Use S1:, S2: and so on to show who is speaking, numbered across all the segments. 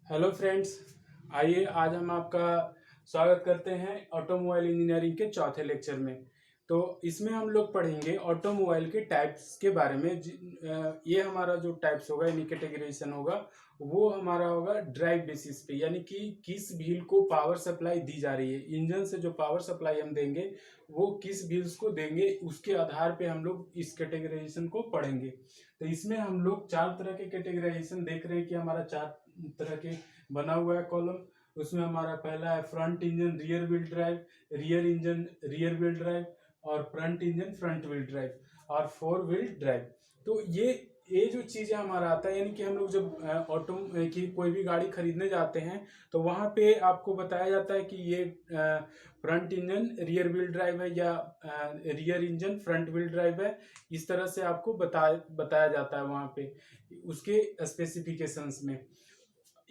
S1: Hello friends. आइए आज हम आपका स्वागत करते हैं ऑटोमोबाइल इंजीनियरिंग के चौथे लेक्चर में। तो इसमें हम लोग पढ़ेंगे ऑटोमोबाइल के टाइप्स के बारे में। ये हमारा जो टाइप्स होगा यानी कैटेगराइजेशन होगा वो हमारा होगा ड्राइव बेसिस पे, यानी कि किस व्हील को पावर सप्लाई दी जा रही है। इंजन से जो पावर सप्लाई हम देंगे वो किस व्हील्स को देंगे, उसके आधार पे हम लोग इस कैटेगराइजेशन को पढ़ेंगे। तो इसमें हम लोग चार तरह के कैटेगराइजेशन देख रहे हैं कि हमारा चार तरह के बना हुआ है कॉलम। उसमें हमारा पहला है front engine rear wheel drive, rear engine rear wheel drive, और front engine front wheel drive और फोर व्हील ड्राइव। तो ये जो चीज़ें हमारा आता है, यानी कि हम लोग जब ऑटो की कोई भी गाड़ी खरीदने जाते हैं तो वहाँ पे आपको बताया जाता है कि ये front engine rear wheel drive है या rear engine front wheel drive है। इस तरह से आपको बताया जाता है वहाँ पे उसके स्पेसिफिकेशंस में।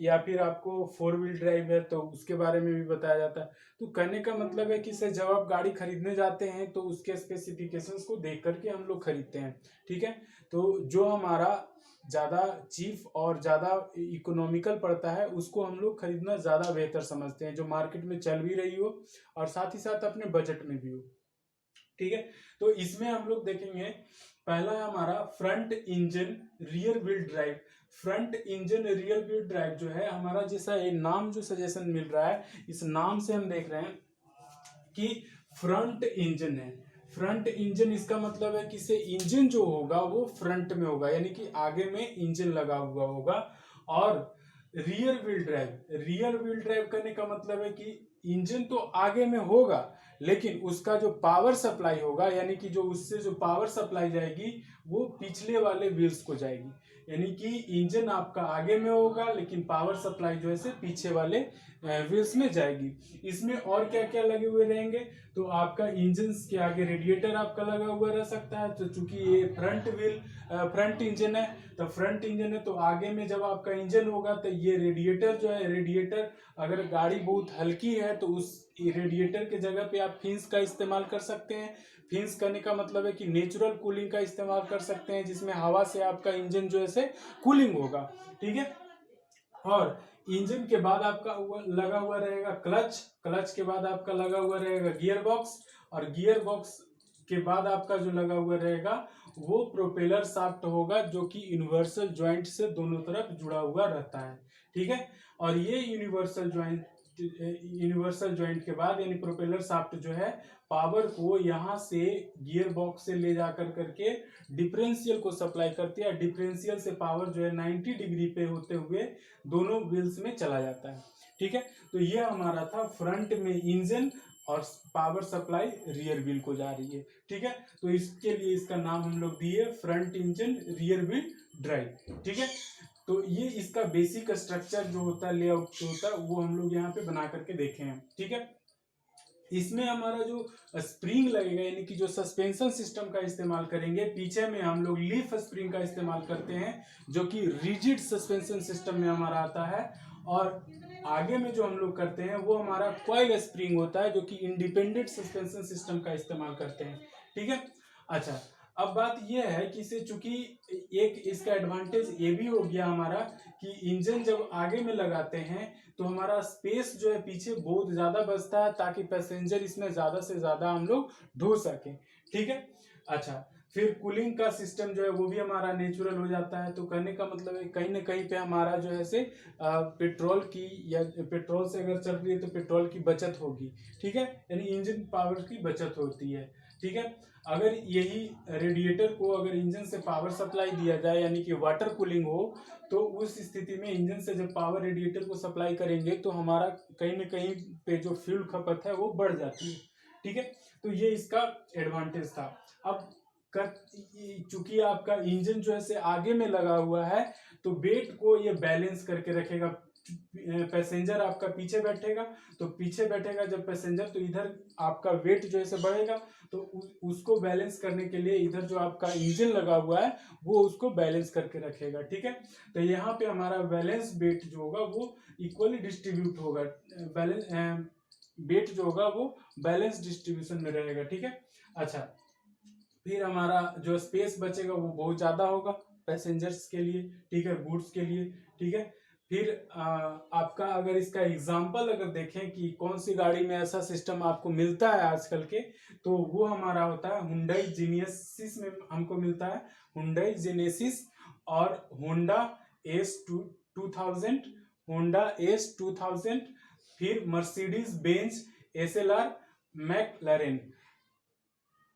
S1: या फिर आपको फोर व्हील ड्राइव है तो उसके बारे में भी बताया जाता है। तो कहने का मतलब है कि सर जब आप गाड़ी खरीदने जाते हैं तो उसके स्पेसिफिकेशंस को देख करके हम लोग खरीदते हैं। ठीक है, तो जो हमारा ज़्यादा चीप और ज़्यादा इकोनॉमिकल पड़ता है उसको हम लोग खरीदना ज़्यादा बेहतर समझते हैं, जो मार्केट में चल भी रही हो और साथ ही साथ अपने बजट में भी हो। ठीक है, तो इसमें हम लोग देखेंगे पहला है हमारा front engine rear wheel drive. Front engine rear wheel drive जो है हमारा, जैसा ये नाम जो सजेशन मिल रहा है इस नाम से हम देख रहे हैं कि फ्रंट इंजन है। फ्रंट इंजन इसका मतलब है कि से इंजन जो होगा वो फ्रंट में होगा, यानी कि आगे में इंजन लगा हुआ होगा। और रियर व्हील ड्राइव करने का मतलब है कि इंजन तो आगे में होगा लेकिन उसका जो पावर सप्लाई होगा, यानी कि जो उससे जो पावर सप्लाई जाएगी वो पिछले वाले व्हील्स को जाएगी। यानी कि इंजन आपका आगे में होगा लेकिन पावर सप्लाई जो है से पीछे वाले व्हील्स में जाएगी। इसमें और क्या क्या लगे हुए रहेंगे, तो आपका इंजन के आगे रेडिएटर आपका लगा हुआ रह सकता है। तो चूंकि ये फ्रंट इंजन है, तो फ्रंट इंजन है तो आगे में जब आपका इंजन होगा तो ये रेडिएटर जो है, रेडिएटर अगर गाड़ी बहुत हल्की है तो उस रेडिएटर के जगह पे आप फिंस का इस्तेमाल कर सकते हैं। फिंस करने का मतलब है कि नेचुरल कूलिंग का इस्तेमाल कर सकते हैं, जिसमें हवा से आपका इंजन जो है से कूलिंग होगा। ठीक है, और इंजन के बाद आपका लगा हुआ रहेगा क्लच। क्लच के बाद आपका लगा हुआ रहेगा गियर बॉक्स, और गियर बॉक्स के बाद आपका जो लगा हुआ रहेगा वो प्रोपेलर शाफ्ट होगा, जो कि यूनिवर्सल जॉइंट से दोनों तरफ जुड़ा हुआ रहता है। ठीक है, और ये यूनिवर्सल जॉइंट के बाद यानी प्रोपेलर शाफ्ट जो है पावर को यहाँ से गियर बॉक्स से ले जाकर करके डिफरेंशियल को सप्लाई करती है। डिफरेंशियल से पावर जो है 90 डिग्री पे होते हुए दोनों व्हील्स में चला जाता है। ठीक है, तो ये हमारा था फ्रंट में इंजन और पावर सप्लाई रियर व्हील को जा रही है। ठीक है, तो इसके लिए इसका नाम हम लोग दिए front engine rear wheel drive. ठीक है, तो ये इसका बेसिक स्ट्रक्चर जो होता है, लेआउट जो होता है वो हम लोग यहाँ पे बना करके देखे हैं। ठीक है, इसमें हमारा जो स्प्रिंग लगेगा यानी कि जो सस्पेंशन सिस्टम का इस्तेमाल करेंगे, पीछे में हम लोग लीफ स्प्रिंग का इस्तेमाल करते हैं जो कि रिजिड सस्पेंशन सिस्टम में हमारा आता है। और आगे में जो हम लोग करते हैं वो हमारा कॉइल स्प्रिंग होता है जो कि इंडिपेंडेंट सस्पेंशन सिस्टम का इस्तेमाल करते हैं। ठीक है, अच्छा अब बात यह है कि इसे चूंकि एक इसका एडवांटेज ये भी हो गया हमारा कि इंजन जब आगे में लगाते हैं तो हमारा स्पेस जो है पीछे बहुत ज्यादा बचता है, ताकि पैसेंजर इसमें ज्यादा से ज्यादा हम लोग ढो सके। ठीक है, अच्छा फिर कूलिंग का सिस्टम जो है वो भी हमारा नेचुरल हो जाता है। तो कहने का मतलब है कहीं ना कहीं पे हमारा जो है से पेट्रोल की या पेट्रोल से अगर चल रही है तो पेट्रोल की बचत होगी। ठीक है, यानी इंजन पावर की बचत होती है। ठीक है, अगर यही रेडिएटर को अगर इंजन से पावर सप्लाई दिया जाए यानी कि वाटर कूलिंग हो, तो उस स्थिति में इंजन से जब पावर रेडिएटर को सप्लाई करेंगे तो हमारा कहीं ना कहीं पे जो फ्यूल खपत है वो बढ़ जाती है। ठीक है, तो ये इसका एडवांटेज था। अब चूंकि आपका इंजन जो है से आगे में लगा हुआ है तो वेट को ये बैलेंस करके रखेगा। पैसेंजर आपका पीछे बैठेगा, तो पीछे बैठेगा जब पैसेंजर तो इधर आपका वेट जो है बढ़ेगा, तो उसको बैलेंस करने के लिए इधर जो आपका इंजन लगा हुआ है वो उसको बैलेंस करके रखेगा। ठीक है, तो यहाँ पे हमारा बैलेंस वेट जो होगा वो इक्वली डिस्ट्रीब्यूट होगा। बैलेंस वेट जो होगा वो बैलेंस डिस्ट्रीब्यूशन में रहेगा। ठीक है, अच्छा फिर हमारा जो स्पेस बचेगा वो बहुत ज्यादा होगा पैसेंजर्स के लिए। ठीक है, गुड्स के लिए। ठीक है, फिर आपका अगर इसका एग्जाम्पल अगर देखें कि कौन सी गाड़ी में ऐसा सिस्टम आपको मिलता है आजकल के, तो वो हमारा होता है हुंडई जेनेसिस में हमको मिलता है, हुंडई जेनेसिस और होंडा एस 2000, होंडा एस 2000, फिर Mercedes Benz SLR McLaren,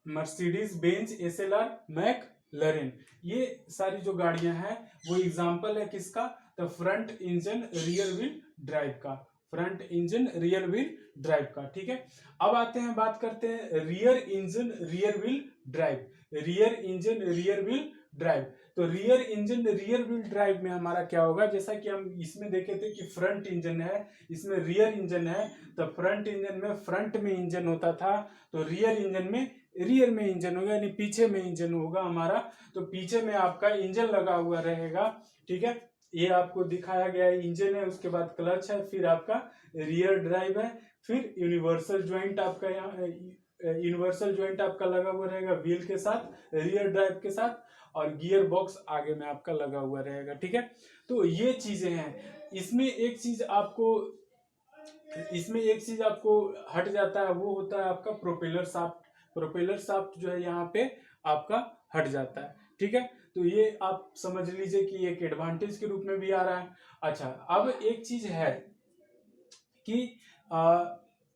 S1: Mercedes Benz SLR McLaren, ये सारी जो गाड़ियां हैं वो एग्जांपल है किसका, the front engine rear wheel drive का, front engine rear wheel drive का। ठीक है, अब आते हैं बात करते हैं rear engine rear wheel drive, rear engine rear wheel drive. तो rear engine rear wheel drive में हमारा क्या होगा, जैसा कि हम इसमें देखे थे कि फ्रंट इंजन है, इसमें रियर इंजन है, तो फ्रंट इंजन में फ्रंट में इंजन होता था, तो रियर इंजन में रियर में इंजन होगा, यानी पीछे में इंजन होगा हमारा। तो पीछे में आपका इंजन लगा हुआ रहेगा। ठीक है, ये आपको दिखाया गया है, इंजन है, उसके बाद क्लच है, फिर आपका रियर ड्राइव है, फिर यूनिवर्सल ज्वाइंट आपका यहाँ यूनिवर्सल ज्वाइंट आपका लगा हुआ रहेगा व्हील के साथ, रियर ड्राइव के साथ, और गियर बॉक्स आगे में आपका लगा हुआ रहेगा। ठीक है, तो ये चीजें हैं। इसमें एक चीज आपको हट जाता है, वो होता है आपका प्रोपेलर शाफ्ट, प्रोपेलर शाफ्ट जो है यहाँ पे आपका हट जाता है। ठीक है, तो ये आप समझ लीजिए कि एक एडवांटेज के रूप में भी आ रहा है। अच्छा, अब एक चीज है कि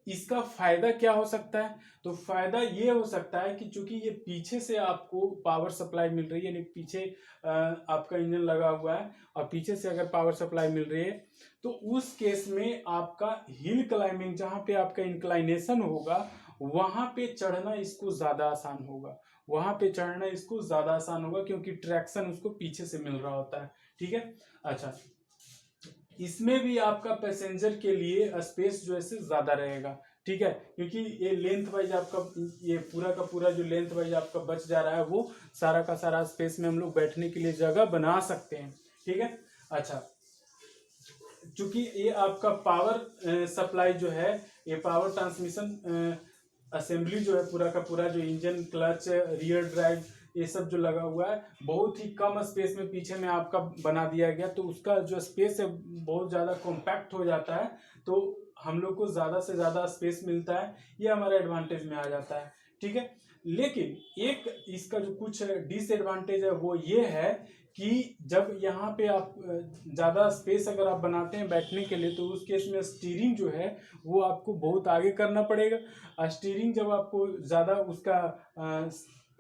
S1: इसका फायदा क्या हो सकता है, तो फायदा ये हो सकता है कि चूंकि ये पीछे से आपको पावर सप्लाई मिल रही है, यानी पीछे आपका इंजन लगा हुआ है और पीछे से अगर पावर सप्लाई मिल रही है, तो उस केस में आपका हिल क्लाइंबिंग, जहां पे आपका इंक्लाइनेशन होगा, वहां पे चढ़ना इसको ज्यादा आसान होगा, वहां पे चढ़ना इसको ज्यादा आसान होगा, क्योंकि ट्रैक्शन उसको पीछे से मिल रहा होता है। ठीक है, अच्छा, इसमें भी आपका पैसेंजर के लिए स्पेस जो है ज्यादा रहेगा। ठीक है, क्योंकि ये लेंथ वाइज आपका, ये पूरा का पूरा जो लेंथ वाइज आपका बच जा रहा है, वो सारा का सारा स्पेस में हम लोग बैठने के लिए जगह बना सकते हैं। ठीक है, अच्छा, चूंकि ये आपका पावर सप्लाई जो है, ये पावर ट्रांसमिशन असेंबली जो है, पूरा का पूरा जो इंजन, क्लच, रियर ड्राइव, ये सब जो लगा हुआ है, बहुत ही कम स्पेस में पीछे में आपका बना दिया गया, तो उसका जो स्पेस है बहुत ज़्यादा कॉम्पैक्ट हो जाता है, तो हम लोग को ज़्यादा से ज़्यादा स्पेस मिलता है, ये हमारा एडवांटेज में आ जाता है। ठीक है, लेकिन एक इसका जो कुछ डिसएडवांटेज है वो ये है कि जब यहाँ पे आप ज़्यादा स्पेस अगर आप बनाते हैं बैठने के लिए, तो उस केस में स्टीयरिंग जो है वो आपको बहुत आगे करना पड़ेगा। स्टीयरिंग जब आपको ज़्यादा उसका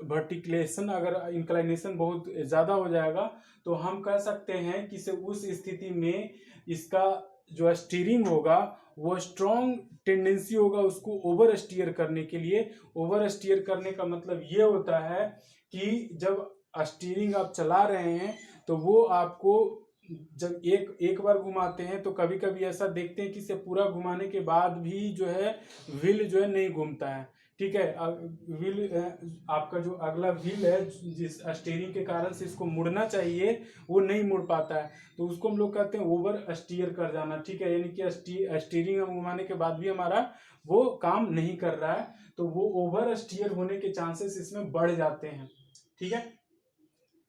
S1: वर्टिकुलेशन, अगर इंक्लाइनेशन बहुत ज़्यादा हो जाएगा, तो हम कह सकते हैं कि उस स्थिति में इसका जो स्टीयरिंग होगा वो स्ट्रॉन्ग टेंडेंसी होगा उसको ओवर स्टीयर करने के लिए। ओवर स्टीयर करने का मतलब ये होता है कि जब स्टीयरिंग आप चला रहे हैं, तो वो आपको जब एक बार घुमाते हैं, तो कभी कभी ऐसा देखते हैं कि इसे पूरा घुमाने के बाद भी जो है व्हील जो है नहीं घूमता है। ठीक है, व्हील आपका जो अगला व्हील है, जिस स्टीयरिंग के कारण से इसको मुड़ना चाहिए, वो नहीं मुड़ पाता है, तो उसको हम लोग कहते हैं ओवर स्टीयर कर जाना। ठीक है, यानी कि स्टीयरिंग हम घुमाने के बाद भी हमारा वो काम नहीं कर रहा है, तो वो ओवर स्टीयर होने के चांसेस इसमें बढ़ जाते हैं। ठीक है,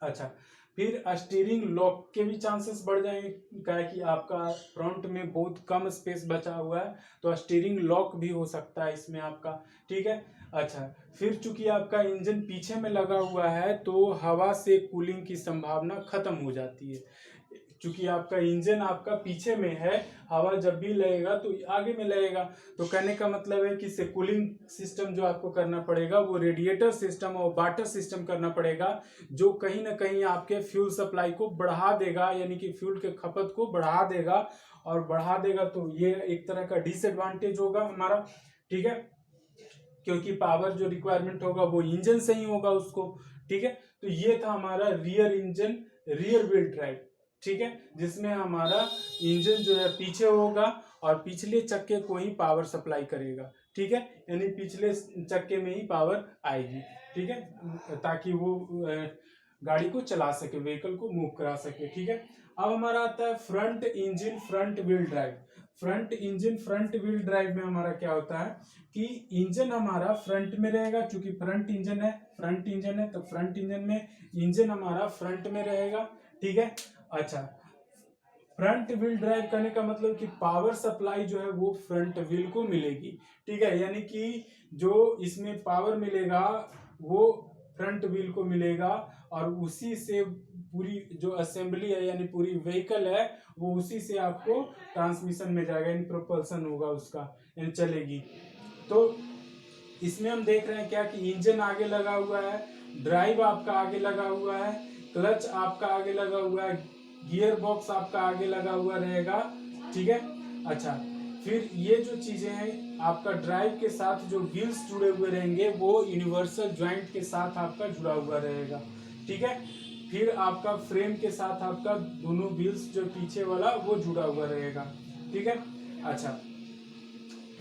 S1: अच्छा, फिर स्टीयरिंग लॉक के भी चांसेस बढ़ जाएंगे, क्या है कि आपका फ्रंट में बहुत कम स्पेस बचा हुआ है, तो स्टीयरिंग लॉक भी हो सकता है इसमें आपका। ठीक है, अच्छा, फिर चूंकि आपका इंजन पीछे में लगा हुआ है, तो हवा से कूलिंग की संभावना खत्म हो जाती है। चूंकि आपका इंजन आपका पीछे में है, हवा जब भी लगेगा तो आगे में लगेगा, तो कहने का मतलब है कि इसे कूलिंग सिस्टम जो आपको करना पड़ेगा वो रेडिएटर सिस्टम और वाटर सिस्टम करना पड़ेगा, जो कहीं ना कहीं आपके फ्यूल सप्लाई को बढ़ा देगा, यानी कि फ्यूल के खपत को बढ़ा देगा, और बढ़ा देगा तो ये एक तरह का डिसएडवांटेज होगा हमारा। ठीक है, क्योंकि पावर जो रिक्वायरमेंट होगा वो इंजन से ही होगा उसको। ठीक है, तो ये था हमारा rear engine rear wheel drive. ठीक है, जिसमें हमारा इंजन जो है पीछे होगा और पिछले चक्के को ही पावर सप्लाई करेगा। ठीक है, यानी पिछले चक्के में ही पावर आएगी। ठीक है, ताकि वो गाड़ी को चला सके, व्हीकल को मूव करा सके। ठीक है, अब हमारा आता है front engine front wheel drive. Front engine front wheel drive में हमारा क्या होता है कि इंजन हमारा फ्रंट में रहेगा, क्योंकि फ्रंट इंजन है, तो फ्रंट इंजन में इंजन हमारा फ्रंट में रहेगा। ठीक है, अच्छा, फ्रंट व्हील ड्राइव करने का मतलब कि पावर सप्लाई जो है वो फ्रंट व्हील को मिलेगी, ठीक है, यानी कि जो इसमें पावर मिलेगा वो फ्रंट व्हील को मिलेगा और उसी से पूरी जो असेंबली है यानी पूरी व्हीकल है वो उसी से आपको ट्रांसमिशन में जाएगा, यानी प्रोपल्सन होगा उसका, यानी चलेगी। तो इसमें हम देख रहे हैं क्या कि इंजन आगे लगा हुआ है, ड्राइव आपका आगे लगा हुआ है, क्लच आपका आगे लगा हुआ है, गियर बॉक्स आपका आगे लगा हुआ रहेगा, ठीक है। अच्छा, फिर ये जो चीजें हैं आपका ड्राइव के साथ जो व्हील्स जुड़े हुए रहेंगे वो यूनिवर्सल जॉइंट के साथ आपका जुड़ा हुआ रहेगा, ठीक है। फिर आपका फ्रेम के साथ आपका दोनों व्हील्स जो पीछे वाला वो जुड़ा हुआ रहेगा, ठीक है। अच्छा,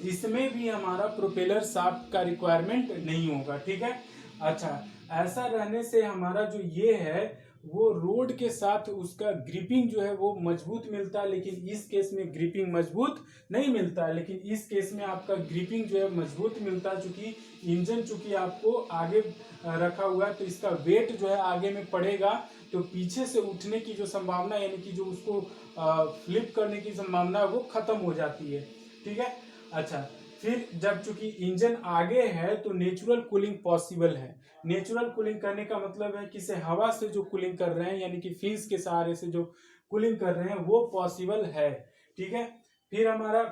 S1: इसमें भी हमारा प्रोपेलर शाफ्ट का रिक्वायरमेंट नहीं होगा, ठीक है। अच्छा, ऐसा रहने से हमारा जो ये है वो रोड के साथ उसका ग्रिपिंग जो है वो मजबूत मिलता है, लेकिन इस केस में ग्रिपिंग मजबूत नहीं मिलता है, लेकिन इस केस में आपका ग्रिपिंग जो है मजबूत मिलता है, चूंकि इंजन चूंकि आपको आगे रखा हुआ है तो इसका वेट जो है आगे में पड़ेगा, तो पीछे से उठने की जो संभावना यानी कि जो उसको फ्लिप करने की संभावना वो खत्म हो जाती है, ठीक है। अच्छा, फिर जब चूंकि इंजन आगे है तो नेचुरल कूलिंग पॉसिबल है। नेचुरल कूलिंग करने का मतलब है कि से हवा से जो कूलिंग कर रहे हैं यानी कि फिन्स के सहारे से जो कूलिंग कर रहे हैं वो पॉसिबल है, ठीक है। फिर हमारा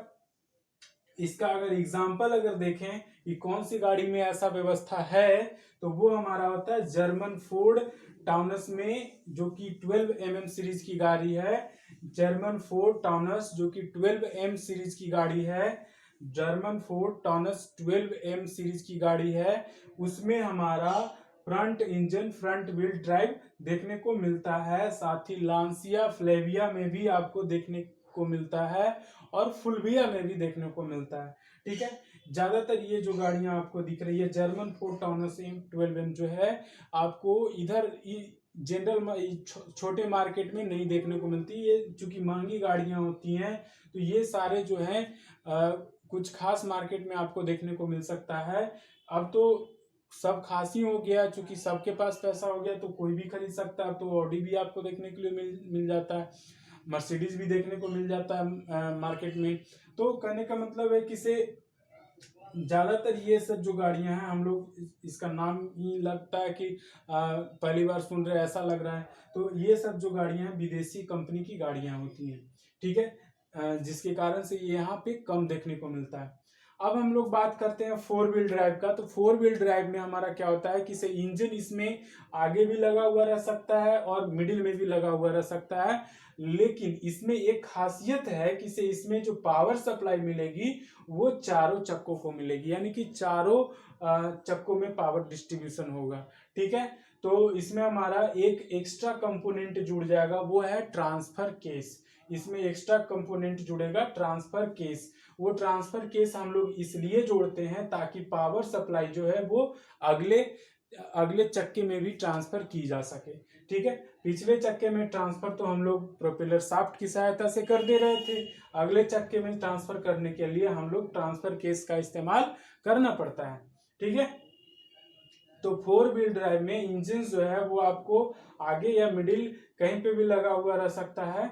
S1: इसका अगर एग्जाम्पल अगर देखें कि कौन सी गाड़ी में ऐसा व्यवस्था है तो वो हमारा होता है जर्मन फोर्ड टाउनस में, जो कि 12 सीरीज की गाड़ी है। जर्मन फोर्ड टाउनस जो कि 12 सीरीज की गाड़ी है, जर्मन फोर्ड टाउनस 12 सीरीज की गाड़ी है, उसमें हमारा front engine front wheel drive देखने को मिलता है। साथ ही लांसिया फ्लेविया में भी आपको देखने को मिलता है और फुलविया में भी देखने को मिलता है, ठीक है। ज्यादातर ये जो गाड़ियां आपको दिख रही है जर्मन फोर्ड टाउनस 12M जो है आपको इधर जनरल छोटे मार्केट में नहीं देखने को मिलती, ये चूंकि महंगी गाड़ियां होती हैं तो ये सारे जो हैं कुछ खास मार्केट में आपको देखने को मिल सकता है। अब तो सब खास ही हो गया, चूंकि सबके पास पैसा हो गया तो कोई भी खरीद सकता है, तो ऑडी भी आपको देखने के लिए मिल जाता है, मर्सिडीज भी देखने को मिल जाता है मार्केट में। तो कहने का मतलब है कि से ज्यादातर ये सब जो गाड़ियां हैं हम लोग इसका नाम ही लगता है कि पहली बार सुन रहे ऐसा लग रहा है, तो ये सब जो गाड़ियां हैं विदेशी कंपनी की गाड़ियां होती हैं, ठीक है, जिसके कारण से ये यहाँ पे कम देखने को मिलता है। अब हम लोग बात करते हैं फोर व्हील ड्राइव का। तो फोर व्हील ड्राइव में हमारा क्या होता है कि से इंजन इसमें आगे भी लगा हुआ रह सकता है और मिडिल में भी लगा हुआ रह सकता है, लेकिन इसमें एक खासियत है कि से इसमें जो पावर सप्लाई मिलेगी वो चारों चक्कों को मिलेगी, यानी कि चारों चक्कों में पावर डिस्ट्रीब्यूशन होगा, ठीक है। तो इसमें हमारा एक एक्स्ट्रा कंपोनेंट जुड़ जाएगा, वो है ट्रांसफर केस। इसमें एक्स्ट्रा कंपोनेंट जुड़ेगा ट्रांसफर केस। वो ट्रांसफर केस हम लोग इसलिए जोड़ते हैं ताकि पावर सप्लाई जो है वो अगले अगले चक्के में भी ट्रांसफर की जा सके, ठीक है। पिछले चक्के में ट्रांसफर तो हम लोग प्रोपेलर शाफ्ट की सहायता से कर दे रहे थे, अगले चक्के में ट्रांसफर करने के लिए हम लोग ट्रांसफर केस का इस्तेमाल करना पड़ता है, ठीक है। तो फोर व्हील ड्राइव में इंजन जो है वो आपको आगे या मिडिल कहीं पे भी लगा हुआ रह सकता है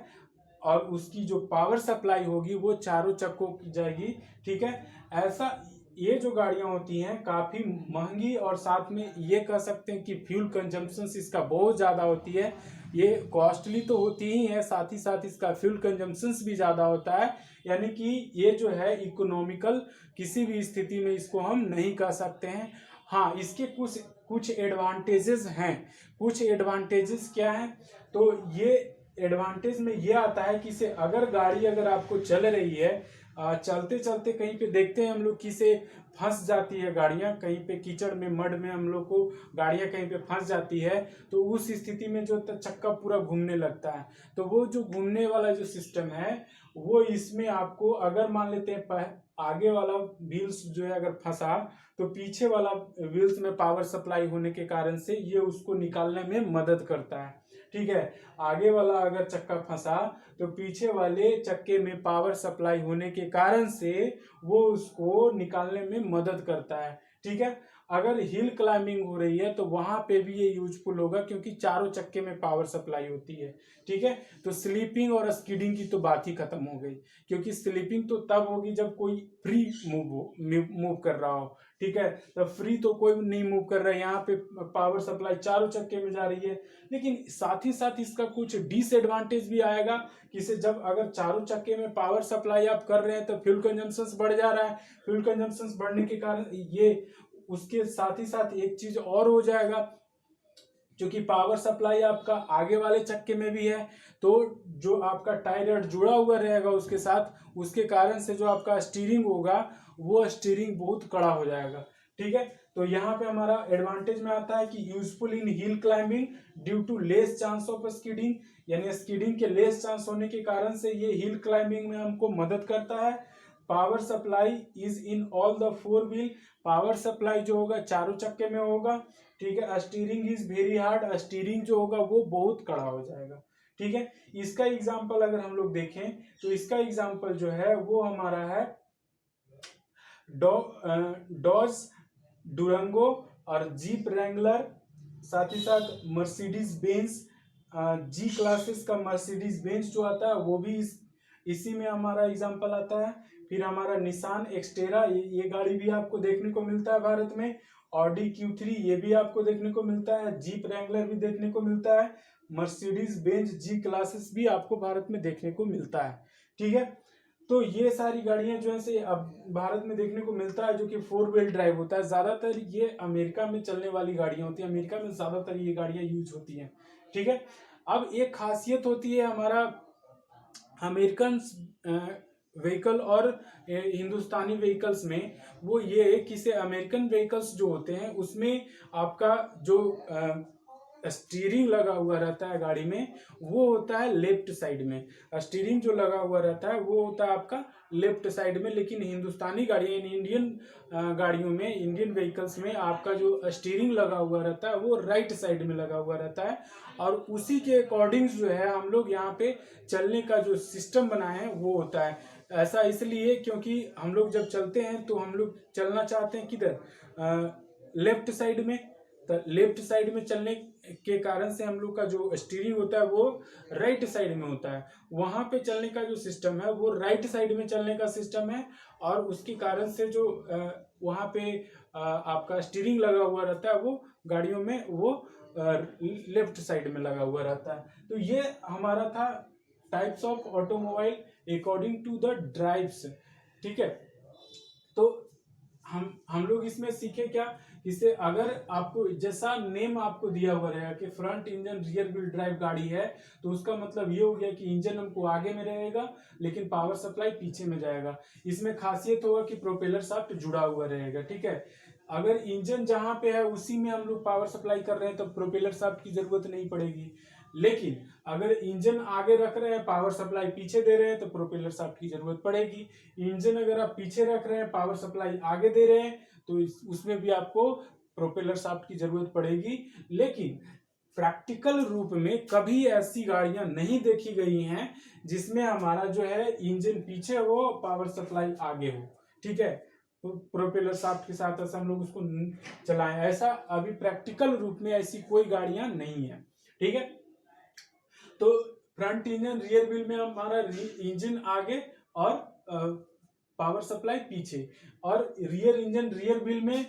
S1: और उसकी जो पावर सप्लाई होगी वो चारों चक्कों की जाएगी, ठीक है। ऐसा ये जो गाड़ियां होती हैं काफी महंगी और साथ में ये कह सकते हैं कि फ्यूल कंजम्पशन इसका बहुत ज्यादा होती है। ये कॉस्टली तो होती ही है, साथ ही साथ इसका फ्यूल कंजम्पशन भी ज्यादा होता है, यानी कि ये जो है इकोनॉमिकल किसी भी स्थिति में इसको हम नहीं कह सकते हैं। हाँ, इसके कुछ कुछ एडवांटेजेस हैं। कुछ एडवांटेजेस क्या है, तो ये एडवांटेज में ये आता है कि से अगर गाड़ी अगर आपको चल रही है, चलते चलते कहीं पे देखते हैं हम लोग कि से फंस जाती है गाड़ियां, कहीं पे कीचड़ में मड में हम लोग को गाड़ियां कहीं पे फंस जाती है, तो उस स्थिति में जो चक्का पूरा घूमने लगता है, तो वो जो घूमने वाला जो सिस्टम है वो इसमें आपको अगर मान लेते हैं आगे वाला व्हील्स जो है अगर फंसा तो पीछे वाला व्हील्स में पावर सप्लाई होने के कारण से ये उसको निकालने में मदद करता है, ठीक है। आगे वाला अगर चक्का फंसा तो पीछे वाले चक्के में पावर सप्लाई होने के कारण से वो उसको निकालने में मदद करता है, ठीक है। अगर हिल क्लाइंबिंग हो रही है तो वहां पे भी ये यूजफुल होगा, क्योंकि चारों चक्के में पावर सप्लाई होती है। ठीक है, तो स्लीपिंग और स्किडिंग की तो बात ही खत्म हो गई, क्योंकि स्लीपिंग तो तब होगी जब कोई फ्री मूव कर रहा हो। ठीक है, तो फ्री तो कोई नहीं मूव कर रहा है, यहाँ पे पावर सप्लाई चारों चक्के में जा रही है। लेकिन साथ ही साथ इसका कुछ डिसएडवांटेज भी आएगा, कि से जब अगर चारों चक्के में पावर सप्लाई आप कर रहे हैं तो फ्यूल कंजम्पशन बढ़ जा रहा है। फ्यूल कंजम्पशन बढ़ने के कारण ये, उसके साथ ही साथ एक चीज और हो जाएगा, क्योंकि पावर सप्लाई आपका आगे वाले चक्के में भी है, तो जो आपका टायर रड जुड़ा हुआ रहेगा उसके साथ, उसके कारण से जो आपका स्टीयरिंग होगा वो स्टीयरिंग बहुत कड़ा हो जाएगा। ठीक है, तो यहाँ पे हमारा एडवांटेज में आता है कि useful in hill climbing due to less chance of skidding, यानी स्कीडिंग के लेस चांस होने के कारण से ये हिल क्लाइंबिंग में हमको मदद करता है। Power supply is in all the four wheel, power supply जो होगा चारों चक्के में होगा। ठीक है, steering is very hard, steering जो होगा वो बहुत कड़ा हो जाएगा। ठीक है, इसका एग्जांपल अगर हम लोग देखें तो इसका एग्जांपल जो है वो हमारा है डॉज डुरंगो और जीप रैंगलर, साथ ही साथ मर्सिडीज बेंज जी क्लासेस का मर्सिडीज बेंज जो आता है वो भी इसी में हमारा एग्जांपल आता है। फिर हमारा निसान एक्सटेरा, ये गाड़ी भी आपको देखने को मिलता है भारत में। ऑडी Q3 ये भी आपको देखने को मिलता है। जीप रैंगलर भी देखने को मिलता है। मर्सिडीज बेंज जी क्लासेस भी आपको भारत में देखने को मिलता है। ठीक है, तो ये सारी गाड़ियां जो है से अब भारत में देखने को मिलता है, जो कि 4 व्हील ड्राइव होता है। ज्यादातर ये अमेरिका में चलने वाली गाड़ियां होती है, अमेरिका में ज्यादातर ये गाड़ियां यूज होती हैं। ठीक है, अब एक खासियत होती है हमारा अमेरिकन व्हीकल और हिंदुस्तानी व्हीकल्स में, वो ये कि से अमेरिकन व्हीकल्स जो होते हैं उसमें आपका जो स्टीयरिंग लगा हुआ रहता है गाड़ी में, वो होता है लेफ्ट साइड में। स्टीयरिंग जो लगा हुआ रहता है वो होता है आपका लेफ्ट साइड में। लेकिन हिंदुस्तानी गाड़ियाँ, इंडियन गाड़ियों में, इंडियन व्हीकल्स में आपका जो स्टीयरिंग लगा हुआ रहता है वो राइट साइड में लगा हुआ रहता है। और उसी के अकॉर्डिंग जो है हम लोग यहाँ पे चलने का जो सिस्टम बनाए हैं वो होता है। ऐसा इसलिए क्योंकि हम लोग जब चलते हैं तो हम लोग चलना चाहते हैं किधर, लेफ्ट साइड में। तो लेफ्ट साइड में चलने के कारण से हम लोग का जो स्टीयरिंग होता है वो राइट साइड में होता है। वहां पे चलने का जो सिस्टम है वो राइट साइड में चलने का सिस्टम है, और उसके कारण से जो वहां पे आपका स्टीयरिंग लगा हुआ रहता है वो गाड़ियों में वो लेफ्ट साइड में लगा हुआ रहता है। तो ये हमारा था types of automobile according to the drives. ठीक है, तो हम लोग इसमें सीखे क्या, इससे अगर आपको जैसा नेम आपको दिया हुआ रहेगा कि front engine rear wheel drive गाड़ी है, तो उसका मतलब ये हो गया कि इंजन हमको आगे में रहेगा लेकिन पावर सप्लाई पीछे में जाएगा। इसमें खासियत होगा कि प्रोपेलर शाफ्ट जुड़ा हुआ रहेगा। ठीक है, अगर इंजन जहां पे है उसी में हम लोग पावर सप्लाई कर रहे हैं तो प्रोपेलर शाफ्ट की जरूरत नहीं पड़ेगी। लेकिन अगर इंजन आगे रख रहे हैं, पावर सप्लाई पीछे दे रहे हैं, तो प्रोपेलर शाफ्ट की जरूरत पड़ेगी। इंजन अगर आप पीछे रख रहे हैं, पावर सप्लाई आगे दे रहे हैं, तो उसमें भी आपको प्रोपेलर शाफ्ट की जरूरत पड़ेगी। लेकिन प्रैक्टिकल रूप में कभी ऐसी गाड़ियां नहीं देखी गई हैं जिसमें हमारा जो है इंजन पीछे हो, पावर सप्लाई आगे हो। ठीक है, प्रोपेलर शाफ्ट के साथ ऐसा हम लोग उसको चलाएं, ऐसा अभी प्रैक्टिकल रूप में ऐसी कोई गाड़ियां नहीं है। ठीक है, तो फ्रंट इंजन रियर व्हील में हमारा इंजन आगे और पावर सप्लाई पीछे, और रियर इंजन रियर व्हील में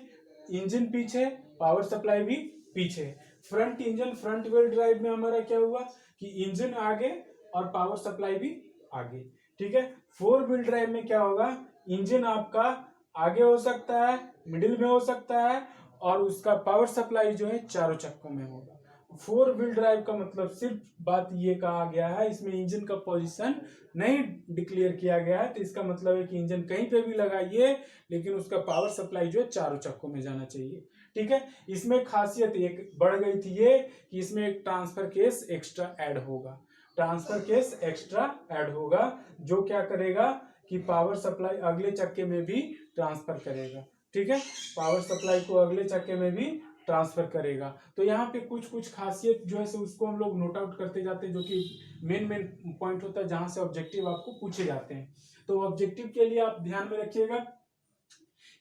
S1: इंजन पीछे, पावर सप्लाई भी पीछे। Front engine front wheel drive में हमारा क्या हुआ कि इंजन आगे और पावर सप्लाई भी आगे। ठीक है, 4 व्हील ड्राइव में क्या होगा, इंजन आपका आगे हो सकता है, मिडिल में हो सकता है, और उसका पावर सप्लाई जो है चारों चक्कों में होगा। 4 व्हील ड्राइव का मतलब सिर्फ बात ये कहा गया है, इसमें इंजन का पोजीशन नहीं डिक्लेयर किया गया है, तो इसका मतलब है कि इंजन कहीं पे भी लगाइए लेकिन उसका पावर सप्लाई जो है चारों चक्कों में जाना चाहिए। ठीक है, इसमें खासियत एक बढ़ गई थी ये कि इसमें एक ट्रांसफर केस एक्स्ट्रा ऐड होगा। ट्रांसफर केस एक्स्ट्रा ऐड होगा जो क्या करेगा कि पावर सप्लाई अगले चक्के में भी ट्रांसफर करेगा। ठीक है, पावर सप्लाई को अगले चक्के में भी ट्रांसफर करेगा। तो यहाँ पे कुछ कुछ खासियत जो है उसको हम लोग नोट आउट करते जाते हैं, जो कि मेन पॉइंट होता है जहां से ऑब्जेक्टिव आपको पूछे जाते हैं। तो ऑब्जेक्टिव के लिए आप ध्यान में रखिएगा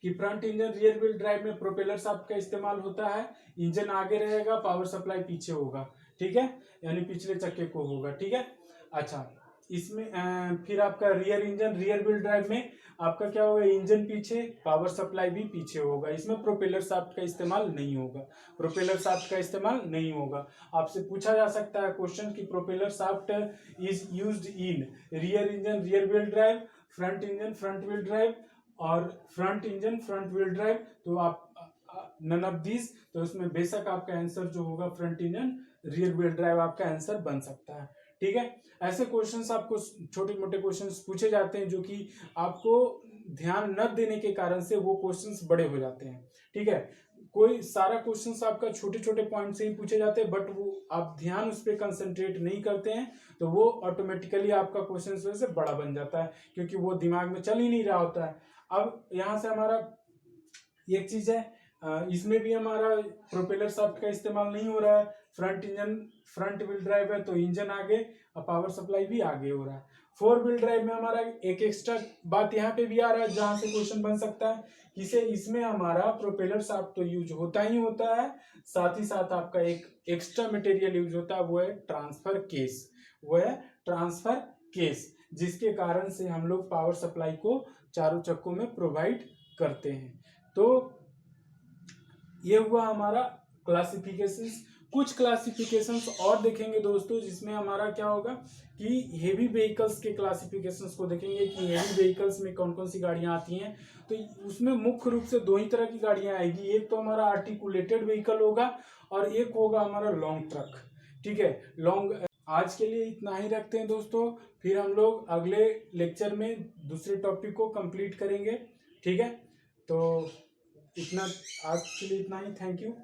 S1: कि front engine rear wheel drive में प्रोपेलर शाफ्ट का इस्तेमाल होता है, इंजन आगे रहेगा, पावर सप्लाई पीछे होगा, ठीक है, यानी पिछले चक्के को होगा, ठीक है। अच्छा, इसमें फिर आपका rear engine rear wheel drive में आपका क्या होगा, इंजन पीछे, पावर सप्लाई भी पीछे होगा, इसमें प्रोपेलर शाफ्ट का इस्तेमाल नहीं होगा, प्रोपेलर शाफ्ट का इस्तेमाल नहीं होगा। आपसे पूछा जा सकता है क्वेश्चन कि propeller shaft is used in rear engine rear wheel drive, front engine front wheel drive और front engine front wheel drive, तो आप नन ऑफ दिस, तो इसमें बेशक आपका आंसर जो होगा front engine rear wheel drive आपका आंसर बन सकता है, ठीक है। ऐसे क्वेश्चंस आपको छोटे मोटे क्वेश्चंस पूछे जाते हैं जो कि आपको ध्यान न देने के कारण से वो क्वेश्चंस बड़े हो जाते हैं, ठीक है। कोई सारा क्वेश्चंस आपका छोटे छोटे पॉइंट से ही पूछे जाते हैं, बट वो आप ध्यान उस पर कंसंट्रेट नहीं करते हैं तो वो ऑटोमेटिकली आपका क्वेश्चन से बड़ा बन जाता है, क्योंकि वो दिमाग में चल ही नहीं रहा होता है। अब यहाँ से हमारा एक चीज है, इसमें भी हमारा प्रोपेलर शाफ्ट का इस्तेमाल नहीं हो रहा है, front engine front wheel drive है तो इंजन आगे और पावर सप्लाई भी आगे हो रहा है। फोर व्हील ड्राइव में हमारा एक एक्स्ट्रा बात यहाँ पे भी आ रहा है जहां से क्वेश्चन बन सकता है, इसे इसमें हमारा प्रोपेलर शाफ्ट तो यूज होता ही होता है, साथ ही साथ आपका एक एक्स्ट्रा मटेरियल यूज होता है, वो है ट्रांसफर केस, वो है ट्रांसफर केस, जिसके कारण से हम लोग पावर सप्लाई को चारों चक्कों में प्रोवाइड करते हैं। तो ये हुआ हमारा क्लासिफिकेशंस। कुछ क्लासिफिकेशंस और देखेंगे दोस्तों, जिसमें हमारा क्या होगा कि हेवी व्हीकल्स के क्लासिफिकेशंस को देखेंगे कि हेवी व्हीकल्स में कौन कौन सी गाड़ियां आती हैं। तो उसमें मुख्य रूप से दो ही तरह की गाड़ियां आएगी, एक तो हमारा आर्टिकुलेटेड व्हीकल होगा और एक होगा हमारा लॉन्ग ट्रक, ठीक है। लॉन्ग, आज के लिए इतना ही रखते हैं दोस्तों, फिर हम लोग अगले लेक्चर में दूसरे टॉपिक को कंप्लीट करेंगे, ठीक है। तो इतना, आज के लिए इतना ही, थैंक यू।